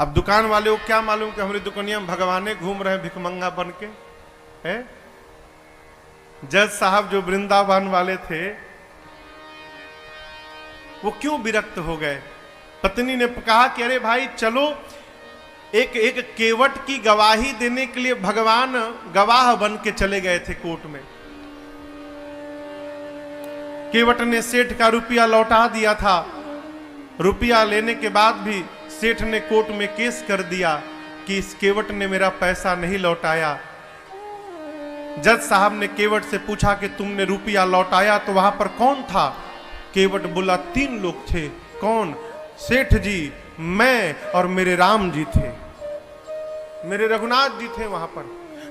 अब दुकान वाले को क्या मालूम कि हमारी दुकानिया में भगवाने घूम रहे हैं भिखमंगा बन के है। जज साहब जो वृंदावन वाले थे वो क्यों विरक्त हो गए। पत्नी ने कहा कि अरे भाई चलो, एक केवट की गवाही देने के लिए भगवान गवाह बन के चले गए थे कोर्ट में। केवट ने सेठ का रुपया लौटा दिया था। रुपया लेने के बाद भी सेठ ने कोर्ट में केस कर दिया कि इस केवट ने मेरा पैसा नहीं लौटाया। जज साहब ने केवट से पूछा कि तुमने रुपया लौटाया तो वहां पर कौन था। केवट बोला 3 लोग थे। कौन? सेठ जी, मैं और मेरे राम जी थे, मेरे रघुनाथ जी थे वहां पर।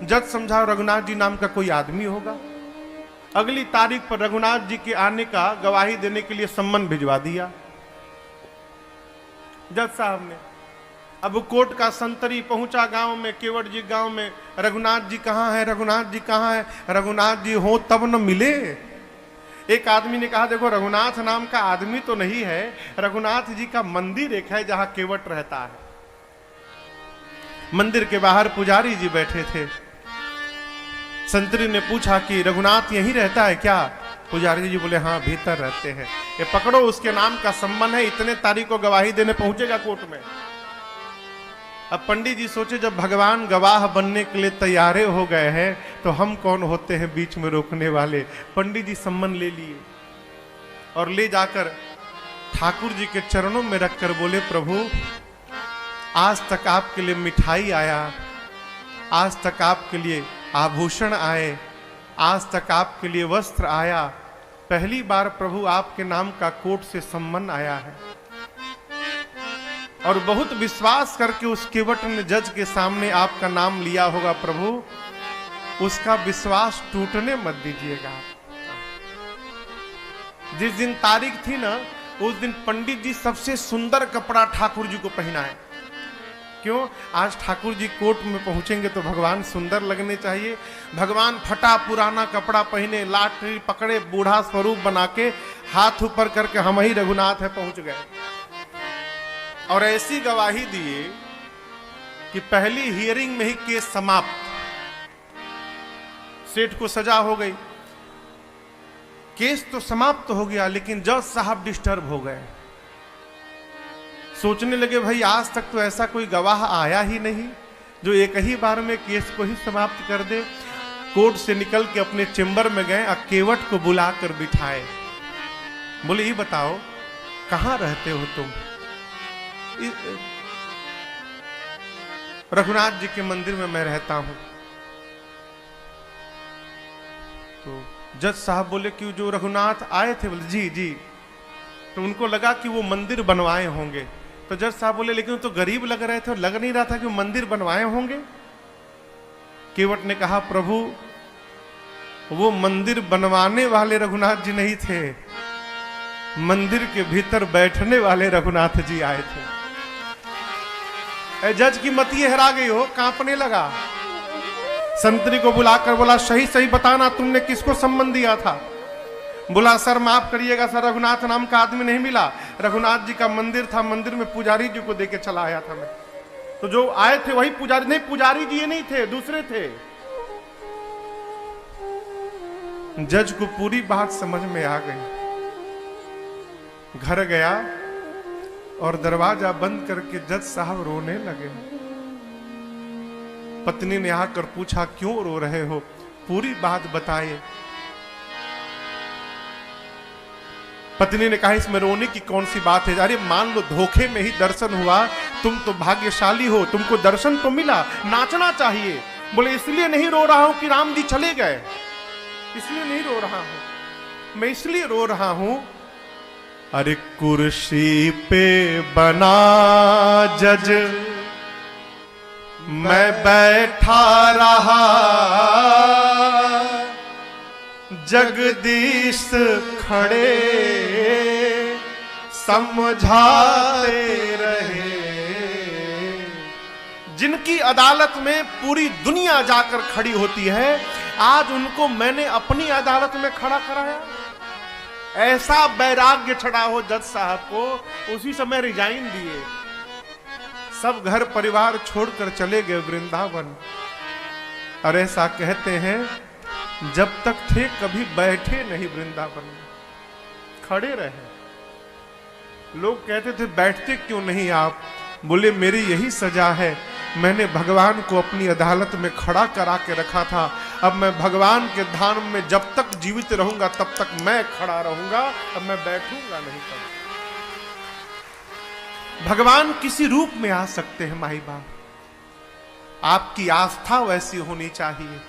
जज समझा रघुनाथ जी नाम का कोई आदमी होगा। अगली तारीख पर रघुनाथ जी के आने का गवाही देने के लिए सम्मन भिजवा दिया जज साहब ने। अब कोर्ट का संतरी पहुंचा गांव में, केवट जी गांव में, रघुनाथ जी कहां है, रघुनाथ जी कहां है। रघुनाथ जी हो तब न मिले। एक आदमी ने कहा देखो रघुनाथ नाम का आदमी तो नहीं है, रघुनाथ जी का मंदिर एक है जहां केवट रहता है। मंदिर के बाहर पुजारी जी बैठे थे। संतरी ने पूछा कि रघुनाथ यहीं रहता है क्या। पुजारी जी बोले हाँ भीतर रहते हैं। ये पकड़ो, उसके नाम का सम्मान है, इतने तारीख को गवाही देने पहुंचेगा कोर्ट में। अब पंडित जी सोचे जब भगवान गवाह बनने के लिए तैयारे हो गए हैं तो हम कौन होते हैं बीच में रोकने वाले। पंडित जी सम्मन ले लिए और ले जाकर ठाकुर जी के चरणों में रखकर बोले प्रभु आज तक आपके लिए मिठाई आया, आज तक आपके लिए आभूषण आए, आज तक आपके लिए वस्त्र आया, पहली बार प्रभु आपके नाम का कोर्ट से सम्मन आया है। और बहुत विश्वास करके उस केवट ने जज के सामने आपका नाम लिया होगा प्रभु, उसका विश्वास टूटने मत दीजिएगा। जिस दिन तारीख थी ना उस दिन पंडित जी सबसे सुंदर कपड़ा ठाकुर जी को पहनाए। क्यों? आज ठाकुर जी कोर्ट में पहुंचेंगे तो भगवान सुंदर लगने चाहिए। भगवान फटा पुराना कपड़ा पहने, लाठी पकड़े, बूढ़ा स्वरूप बना के हाथ ऊपर करके हम ही रघुनाथ है पहुंच गए। और ऐसी गवाही दिए कि पहली हियरिंग में ही केस समाप्त। सेठ को सजा हो गई, केस तो समाप्त हो गया, लेकिन जज साहब डिस्टर्ब हो गए। सोचने लगे भाई आज तक तो ऐसा कोई गवाह आया ही नहीं जो एक ही बार में केस को ही समाप्त कर दे। कोर्ट से निकल के अपने चेंबर में गए, केवट को बुलाकर बिठाए। बोले ये बताओ कहां रहते हो तुम। रघुनाथ जी के मंदिर में मैं रहता हूं। तो जज साहब बोले कि जो रघुनाथ आए थे, बोले जी जी। तो उनको लगा कि वो मंदिर बनवाए होंगे। तो जज साहब बोले लेकिन तो गरीब लग रहे थे और लग नहीं रहा था कि वो मंदिर बनवाए होंगे। केवट ने कहा प्रभु वो मंदिर बनवाने वाले रघुनाथ जी नहीं थे, मंदिर के भीतर बैठने वाले रघुनाथ जी आए थे। जज की मति हरा गई हो, कांपने लगा। संतरी को बुलाकर बोला सही सही बताना तुमने किसको सम्मन दिया था। बोला सर माफ करिएगा सर, रघुनाथ नाम का आदमी नहीं मिला। रघुनाथ जी का मंदिर था, मंदिर में पुजारी जी को देके चला आया था मैं। तो जो आए थे वही पुजारी, नहीं पुजारी जी ये नहीं थे, दूसरे थे। जज को पूरी बात समझ में आ गई। घर गया और दरवाजा बंद करके जज साहब रोने लगे। पत्नी ने आकर पूछा क्यों रो रहे हो, पूरी बात बताए। पत्नी ने कहा इसमें रोने की कौन सी बात है। अरे मान लो धोखे में ही दर्शन हुआ, तुम तो भाग्यशाली हो, तुमको दर्शन तो मिला, नाचना चाहिए। बोले इसलिए नहीं रो रहा हूं कि राम जी चले गए, इसलिए नहीं रो रहा हूं, मैं इसलिए रो रहा हूं अरे कुर्सी पे बना जज मैं बैठा रहा, जगदीश खड़े समझाते रहे। जिनकी अदालत में पूरी दुनिया जाकर खड़ी होती है, आज उनको मैंने अपनी अदालत में खड़ा कराया। ऐसा वैराग्य चढ़ा हो जज साहब को, उसी समय रिजाइन दिए। सब घर परिवार छोड़कर चले गए वृंदावन। और ऐसा कहते हैं जब तक थे कभी बैठे नहीं वृंदावन में, खड़े रहे। लोग कहते थे बैठते क्यों नहीं आप? बोले मेरी यही सजा है, मैंने भगवान को अपनी अदालत में खड़ा करा के रखा था। अब मैं भगवान के धाम में जब तक जीवित रहूंगा तब तक मैं खड़ा रहूंगा, अब मैं बैठूंगा नहीं। कभी भगवान किसी रूप में आ सकते हैं माई बाप, आपकी आस्था वैसी होनी चाहिए।